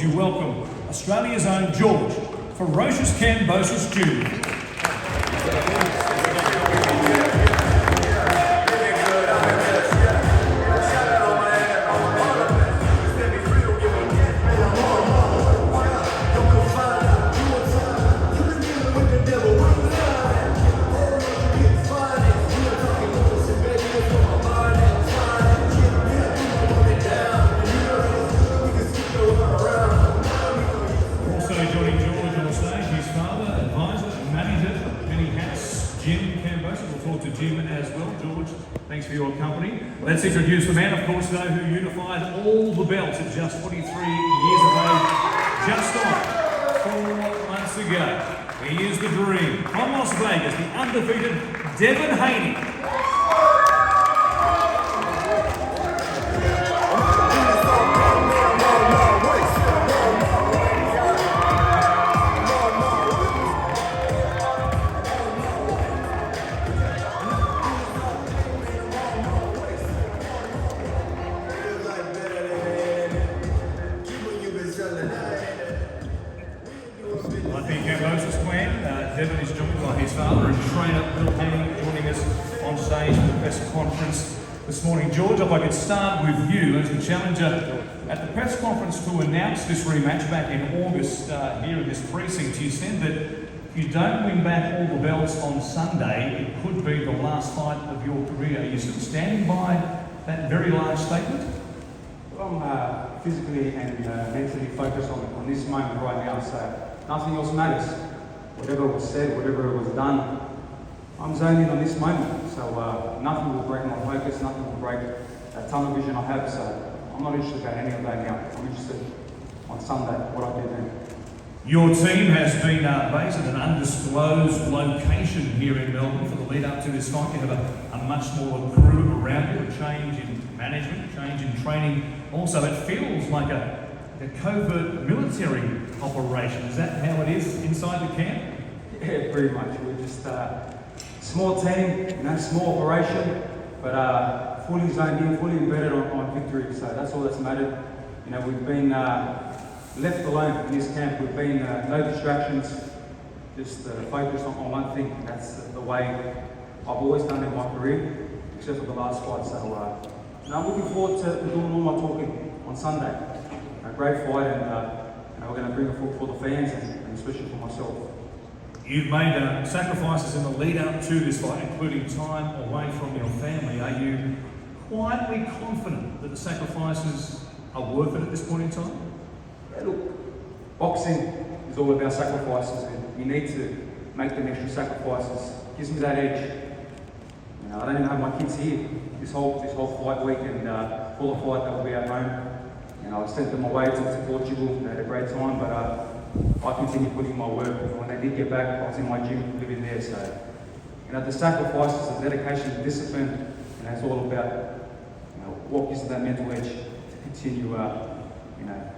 you welcome Australia's own George, Ferocious Kambosos Jr. Jim as well. George, thanks for your company. Let's introduce the man, of course, though, who unified all the belts at just 43 years of age, just on 4 months ago. He is the dream. From Las Vegas, the undefeated Devin Haney. Kambosos clan. Devin is joined by his father and trainer Devin Haney, joining us on stage for the press conference this morning. George, if I could start with you as the challenger. At the press conference to announce this rematch back in August here in this precinct, you said that if you don't win back all the belts on Sunday, it could be the last fight of your career. Are you still standing by that very large statement? Well, I'm physically and mentally focused on this moment right now, so nothing else matters. Whatever was said, whatever was done, I'm zoned in on this moment. So nothing will break my focus, nothing will break that tunnel vision I have. So I'm not interested about any of that now. I'm interested on Sunday, what I do then. Your team has been based at an undisclosed location here in Melbourne for the lead up to this fight. You have a much smaller crew around you, a change in management, a change in training. Also, it feels like a covert military operation. Is that how it is inside the camp? Yeah, pretty much. We're just a small team, small operation, but fully zoned in, fully embedded on victory. So that's all that's mattered. We've been left alone in this camp. We've been no distractions, just focused on one thing. That's the way I've always done in my career, except for the last fight. So I'm looking forward to doing all my talking on Sunday. A great fight, and we're going to bring it for the fans and especially for myself. You've made sacrifices in the lead up to this fight, including time away from your family. Are you quietly confident that the sacrifices are worth it at this point in time? Yeah, look, boxing is all about sacrifices, and you need to make them extra sacrifices. It gives me that edge. I don't even have my kids here this whole fight week, and for the fight they'll be at home. I sent them away to Portugal. They had a great time, but I continued putting my work. When they did get back, I was in my gym living there. So, the sacrifices, the dedication, the discipline, and it's all about what gives that mental edge to continue,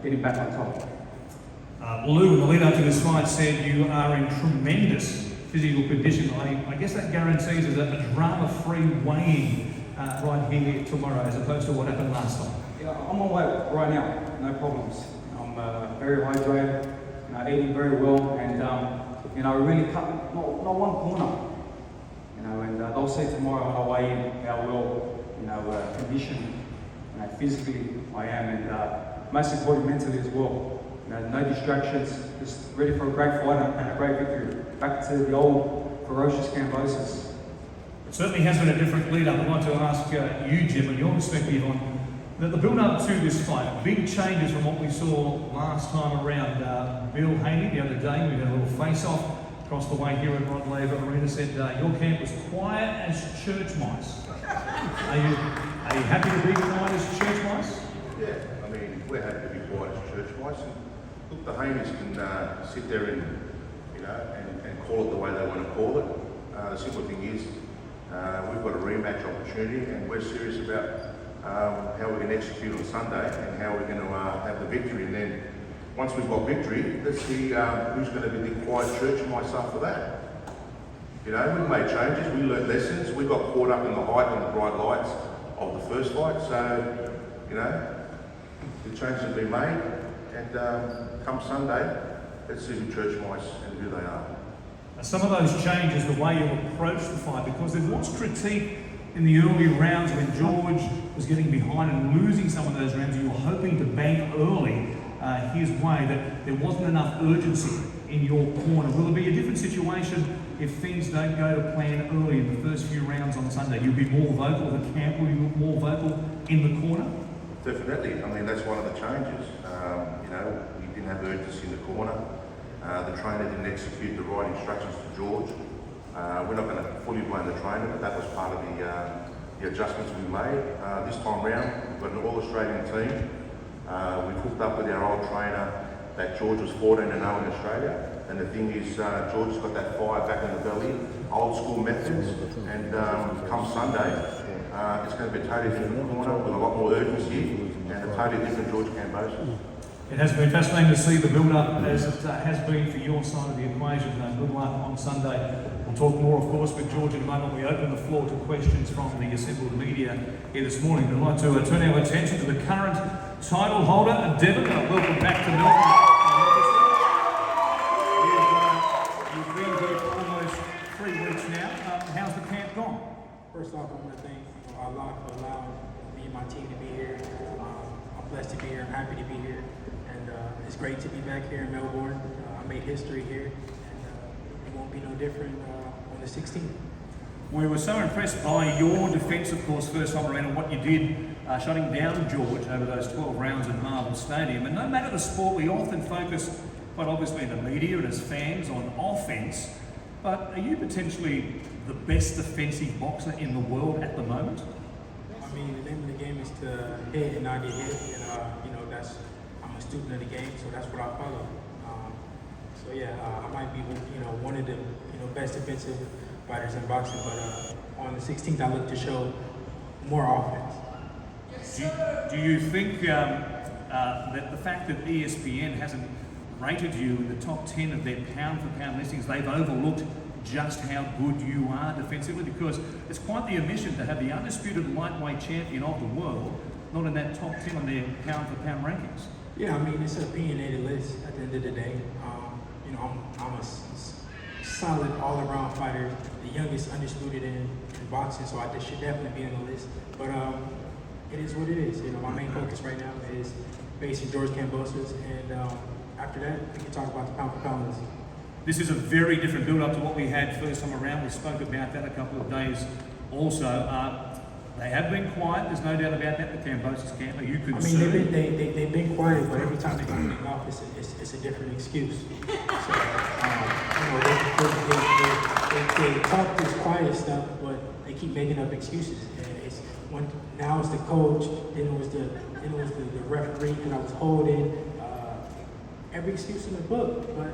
getting back on top. Lou, in the lead up to this fight, said you are in tremendous physical condition. I guess that guarantees us a drama-free weighing right here tomorrow, as opposed to what happened last time. Yeah, I'm on my way right now, no problems. I'm very hydrated, eating very well, and really cut not one corner. And they'll see tomorrow when I weigh in how well, conditioned, physically I am, and most important mentally as well. No distractions, just ready for a great fight and a great victory. Back to the old ferocious Kambosos. It certainly has been a different lead up. I'd like to ask you, Jim, and your perspective on the build-up to this fight. Big changes from what we saw last time around. Bill Haney, the other day, we had a little face-off across the way here at Rod Laver Arena, said your camp was quiet as church mice. Are you happy to be quiet as church mice? Yeah, we're happy to be quiet as church mice. And look, the Haneys can sit there and call it the way they want to call it. The simple thing is, we've got a rematch opportunity, and we're serious about how we're going to execute on Sunday and how we're going to have the victory. And then once we've got victory, let's see who's going to be the quiet church mice after that. We made changes, we learned lessons, we got caught up in the hype and the bright lights of the first fight. So, the changes have been made, And come Sunday, let's see who Church Mice and who they are. Some of those changes, the way you approach the fight, because there was critique in the early rounds when George was getting behind and losing some of those rounds. You were hoping to bank early his way, that there wasn't enough urgency in your corner. Will it be a different situation if things don't go to plan early in the first few rounds on Sunday? You'll be more vocal, the camp will be more vocal in the corner? Definitely. I mean, that's one of the changes. We didn't have urgency in the corner. The trainer didn't execute the right instructions to George. We're not going to fully blame the trainer, but that was part of the adjustments we made. This time round, we've got an all-Australian team. We've hooked up with our old trainer that George was 14-0 in Australia. And the thing is, George has got that fire back in the belly, old school methods. And come Sunday, it's going to be a totally different corner with a lot more urgency and a totally different George Kambosos. It has been fascinating to see the build-up as it has been for your side of the equation. Good luck on Sunday. We'll talk more, of course, with George in a moment. We open the floor to questions from the assembled media here this morning. We'd like to turn our attention to the current title holder, Devin. Welcome back to Melbourne. You've been here for almost 3 weeks now. How's the camp gone? First off, I want to thank Allah for allowing me and my team to be here. I'm blessed to be here. I'm happy to be here. And it's great to be back here in Melbourne. I made history here, and it won't be no different on the 16th. We were so impressed by your defence, of course, first time around, and what you did shutting down George over those 12 rounds at Melbourne Stadium. And no matter the sport, we often focus, quite obviously in the media and as fans, on offence. But are you potentially the best defensive boxer in the world at the moment? I mean, the name of the game is to hit and not get hit, and I'm a student of the game, so that's what I follow. I might be one of the best defensive fighters in boxing, but on the 16th I look to show more offense. Do you think that the fact that ESPN hasn't rated you in the top 10 of their pound-for-pound listings, they've overlooked just how good you are defensively? Because it's quite the omission to have the undisputed lightweight champion of the world not in that top 10 on their pound-for-pound rankings. Yeah, I mean, it's an opinionated list at the end of the day. I'm a solid all-around fighter, the youngest undisputed in boxing, so I should definitely be on the list. But it is what it is. My main focus right now is facing George Kambosos, and after that, we can talk about the pound-for-pound list. This is a very different build-up to what we had first time around. We spoke about that a couple of days also. They have been quiet, there's no doubt about that, the Kambosos camp. Are you concerned? I mean, they've been quiet, but every time they come to the office, it's a different excuse. So, they talk this quiet stuff, but they keep making up excuses. And now it's the coach, then it was the referee that I was holding. Every excuse in the book, but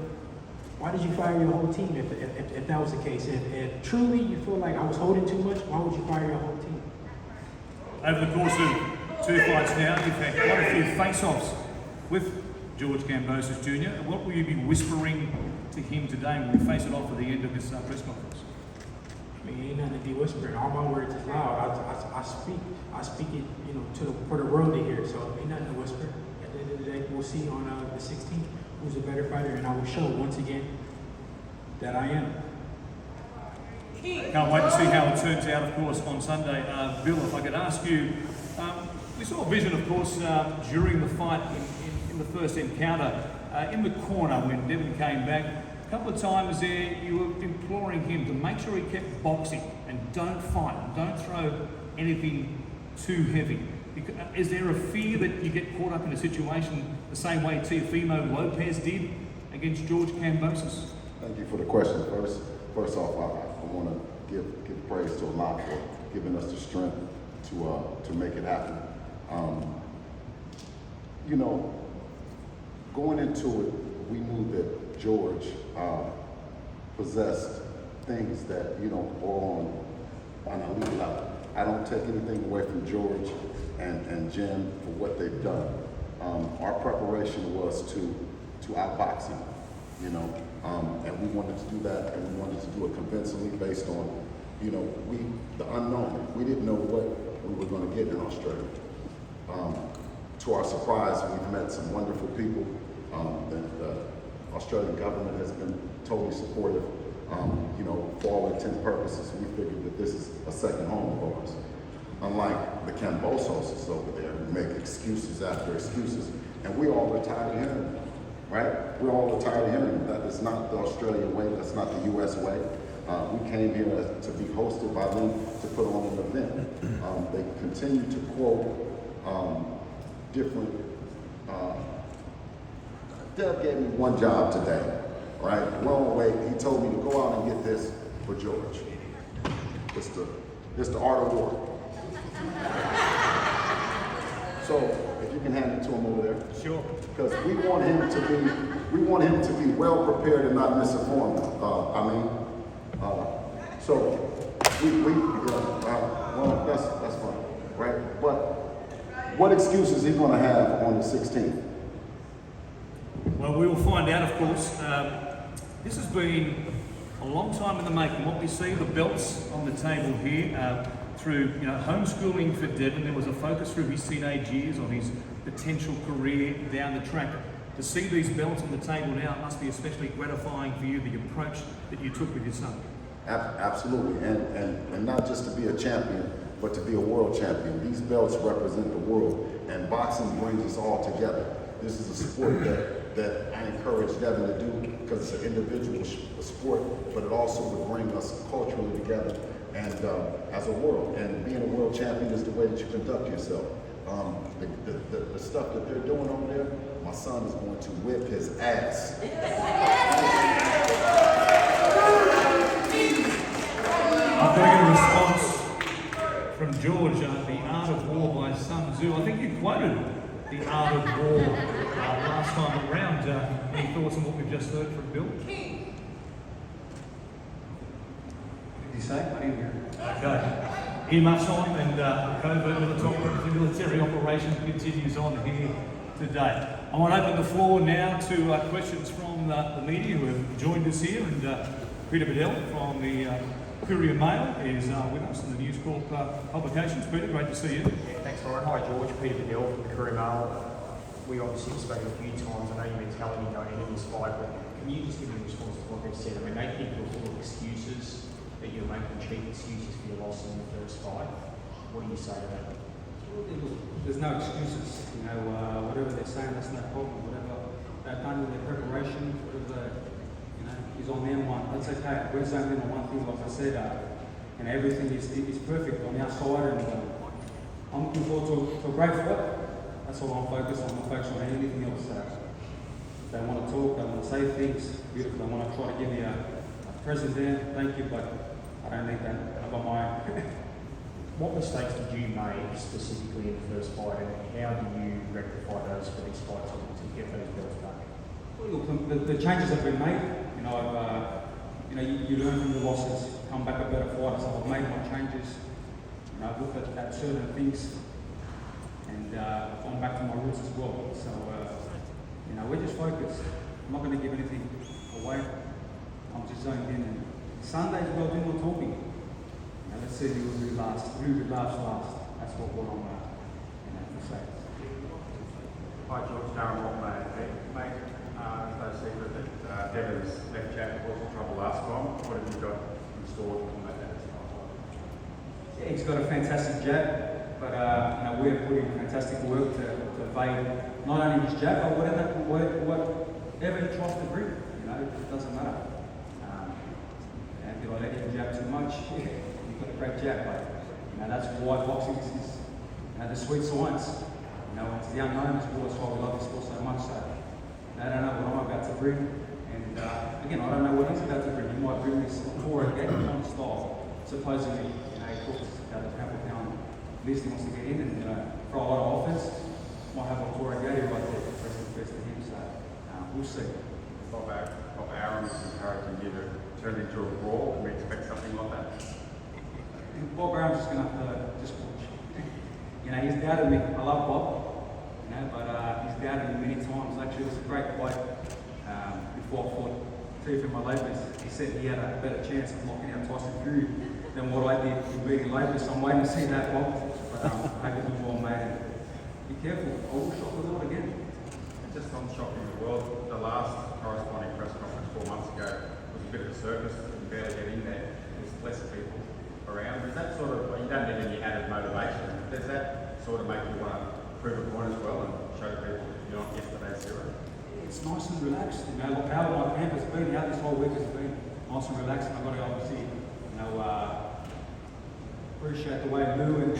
why did you fire your whole team if that was the case? If truly you feel like I was holding too much, why would you fire your whole team? Over the course of 2 fights now, you've had quite a few face-offs with George Kambosos Jr. What will you be whispering to him today when we face it off at the end of this press conference? I mean, ain't nothing to be whispering. All my words is loud. I speak it, for the world to hear. So ain't nothing to whisper. At the end of the day, we'll see on the 16th who's a better fighter, and I will show once again that I am. Can't wait to see how it turns out, of course, on Sunday. Bill, if I could ask you, we saw a vision, of course, during the fight in the first encounter, in the corner when Devin came back. A couple of times there, you were imploring him to make sure he kept boxing and don't fight, don't throw anything too heavy. Is there a fear that you get caught up in a situation the same way Teofimo Lopez did against George Kambosos? Thank you for the question. First off, I want to give praise to Allah for giving us the strength to make it happen. Going into it, we knew that George possessed things that are on a elite level. I don't take anything away from George and Jim for what they've done. Our preparation was to outbox him, and we wanted to do that, and we wanted to do it convincingly based on, the unknown. We didn't know what we were going to get in Australia. to our surprise, we've met some wonderful people. The Australian government has been totally supportive. You know, for all intents and purposes, we figured that this is a second home of ours. Unlike the Kambosos over there who make excuses after excuses, and we all are tired of hearing them, right? We're all tired of hearing them. That is not the Australian way, that's not the US way. We came here to be hosted by them to put on an event. They continue to quote different, Dev gave me one job today, right? Long way, he told me to go out and get this for George. It's the art of war. So if you can hand it to him over there. Sure. Because we want him to be well prepared and not misinformed. Well, that's fine, right? But what excuse is he going to have on the 16th? Well, we will find out, of course. This has been a long time in the making. What we see, the belts on the table here, through homeschooling for Devin, there was a focus through his teenage years on his potential career down the track. To see these belts on the table now, it must be especially gratifying for you, the approach that you took with your son. Absolutely, and not just to be a champion, but to be a world champion. These belts represent the world, and boxing brings us all together. This is a sport that I encourage Devin to do because it's an individual sport, but it also would bring us culturally together and as a world. And being a world champion is the way that you conduct yourself. The stuff that they're doing over there, my son is going to whip his ass. I'm going to get a response from George, The Art of War by Sun Tzu. I think you quoted The Art of War last time around. Any thoughts on what we've just heard from Bill? What did you say? I didn't hear it. Okay. Earmuffs on and covert military operation continues on here today. I want to open the floor now to questions from the media who have joined us here. And Peter Bedell from the Courier Mail is with us in the News Corp publications. Peter, great to see you. Yeah, thanks, Lauren. Hi, George. Peter Bedell from the Courier Mail. We obviously have spoken a few times. I know your mentality going into this fight, but can you just give me a response to what they've said? I mean, they think you're full of excuses, that you're making cheap excuses for your loss in the first fight. What do you say to that? There's no excuses. Whatever they're saying, that's no problem. Whatever they've done with their preparation, whatever is on them one. That's okay. We're saying on one thing, like I said, everything is perfect on our side, and I'm looking forward to a great fight. That's all I'm focused on. I'm not focused on anything else. They want to talk, they want to say things, beautiful. They want to try to give me a present there. Thank you, but I don't need that. I've got my What mistakes did you make specifically in the first fight, and how do you rectify those for this fight to get those belts back? Look, the changes have been made. You learn from the losses, come back a better fighter. So I've made my changes. I've looked at certain things, and I've gone back to my roots as well. So we're just focused. I'm not going to give anything away. I'm just zoned in. And Sundays we'll do more talking. Let's see who laughs last. That's what I'm saying. Hi George, Darren Walker, mate. It's no secret that Devin's left jab caused trouble last time. What have you got in store to combat that this time? Yeah, he's got a fantastic jab, but we're putting fantastic work to evade not only his jab, but whatever he tries to bring. It doesn't matter. Did I let him jab too much? He's got a great jab, but that's why boxing is the sweet science. It's the unknown as well. That's why we love this sport so much. So I don't know what I'm about to bring, and again, I don't know what he's about to bring. He might bring this Tora Gate kind of style. Supposedly, he talks about the pound for pound list. He wants to get in and throw a lot of offense. Might have a Tora Gate right there. Best to him. So we'll see. Bob Aaron is encouraging you to turn into a brawl. Can we expect something like that? Bob Aaron's just going to have to just watch. He's doubted me. I love Bob. But he's doubted me many times. Actually, it was a great fight before I fought Tifa my Labors. He said he had a better chance of knocking out Tyson Fury than what I did in beating Labors. So I'm waiting to see that, Bob. But I can do more, mate. be careful, I will shock the world again. And just on shocking the world, the last corresponding press conference 4 months ago was a bit of a circus. You can barely get in there. There's less people around. Does that sort of, well, you don't need any added motivation. Does that sort of make you want to prove a point as well and show people you're not yesterday's hero? It's nice and relaxed. You know, look how my camp has been out this whole week has been nice and relaxed. And I've got to obviously, appreciate the way Lou and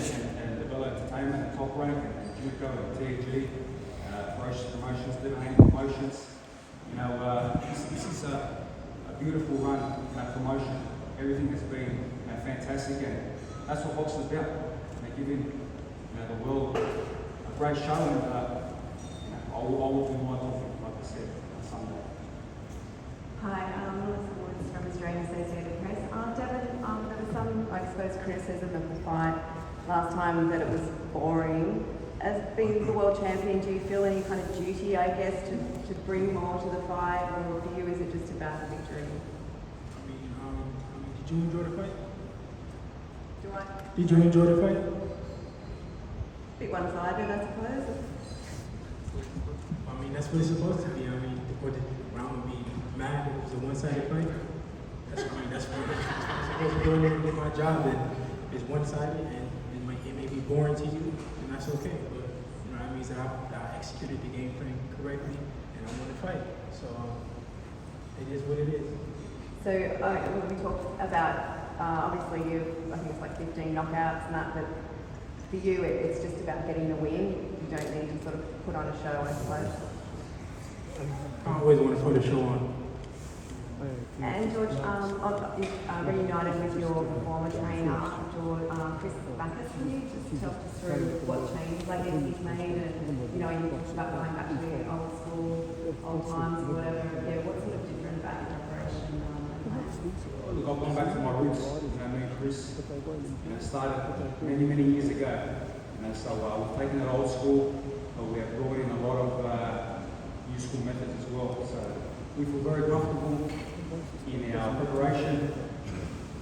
Develop Entertainment and Top Rank and Juco and TG, Ferocious Promotions, Devin Haney Promotions. This is a beautiful run, promotion. Everything has been fantastic, and that's what boxing is about. They're giving the world a great show, and I will do my talking, like I said, on Sunday. Hi, Melissa Woods from Australian Associated Press. Devin, there was some, I suppose, criticism of the fight last time that it was boring. As being the world champion, do you feel any kind of duty, I guess, to bring more to the fight, or for you is it just about the victory? Did you enjoy the fight? Do I? Did you enjoy the fight? Bit one-sided, I suppose. I mean, that's what it's supposed to be. I mean, would the round would be mad if it was a one-sided fight? That's what I'm supposed to do in my job. That it's one-sided and it may be boring to you, and that's okay. But that means that I executed the game plan correctly and I won the fight. So it is what it is. So when we talked about, obviously I think it's like 15 knockouts and that, but for you it's just about getting the win. You don't need to sort of put on a show, I suppose. I always want to put a show on. And George, reunited with your former trainer, George, Chris Backus. Can you just talk us through what changes I guess he's made, and you talked about going back to the old school, old times, or whatever. Yeah, what's sort of different about your preparation? Look, I've gone back to my roots. Me and Chris, started many years ago. So we've taken it old school, but we have brought in a lot of new school methods as well. So we feel very comfortable in our preparation,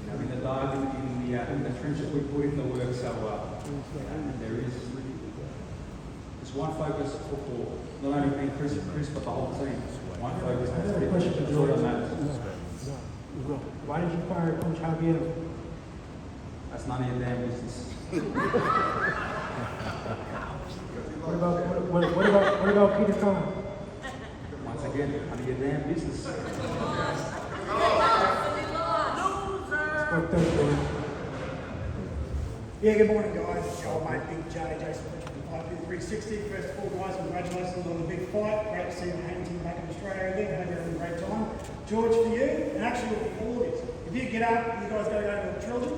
in the dark, in the trenches we put in the work. So there is just one focus for not only me, Chris, but the whole team. One focus. I have a question for George. Why did you fire Coach Javier? That's none of your damn business. What about Peter Khan? Once again, none of your damn business. Yeah, good morning, guys. It's your old mate, Big J, Jason from 360. First of all, guys, congratulations on the big fight. Great to see the Haney team back in Australia again. Hope you're having a great time. George, for you, and actually for all of you, if you get up, you guys go to the trilogy?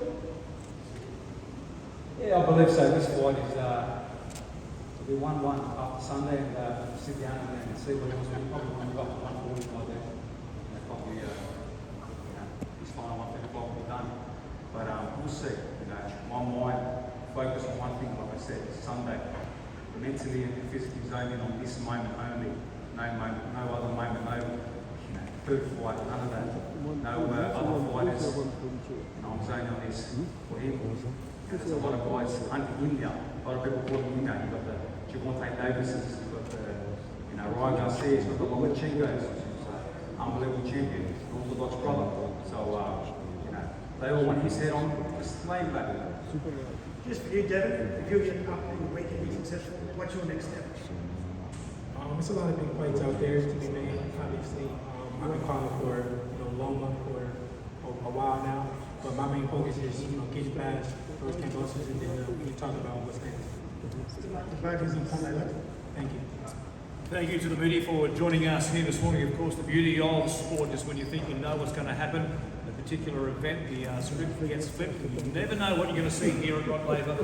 Yeah, I believe so. This fight is to be 1-1 after Sunday, and sit down and see what else we probably want to go up to 140 by then. Probably, this final 1 o'clock will be done. But we'll see. My mind focus on one thing, like I said, Sunday. Mentally and physically zoned in on this moment only. No moment, no other moment, no third fight, none of that. No other fighters. I'm zoned on this for him. There's a lot of guys hunting him now. A lot of people calling him now. You've got the Javante Davises, you've got the Ryan Garcia's, you've got the Lomachenko's, who's an unbelievable champion, Orthodox brother. So they all want his head on the slave back. Just for you, Devin, if you get up in the week and be successful, what's your next step? There's a lot of big fights out there to be made, obviously. I've been calling for Loma for a while now, but my main focus is getting past first Kambosos, and then we can talk about what's next. Thank you. Thank you to the media for joining us here this morning. Of course, the beauty of sport is when you think you know what's going to happen. A particular event, the script gets flipped, and you never know what you're going to see here at Rod Laver.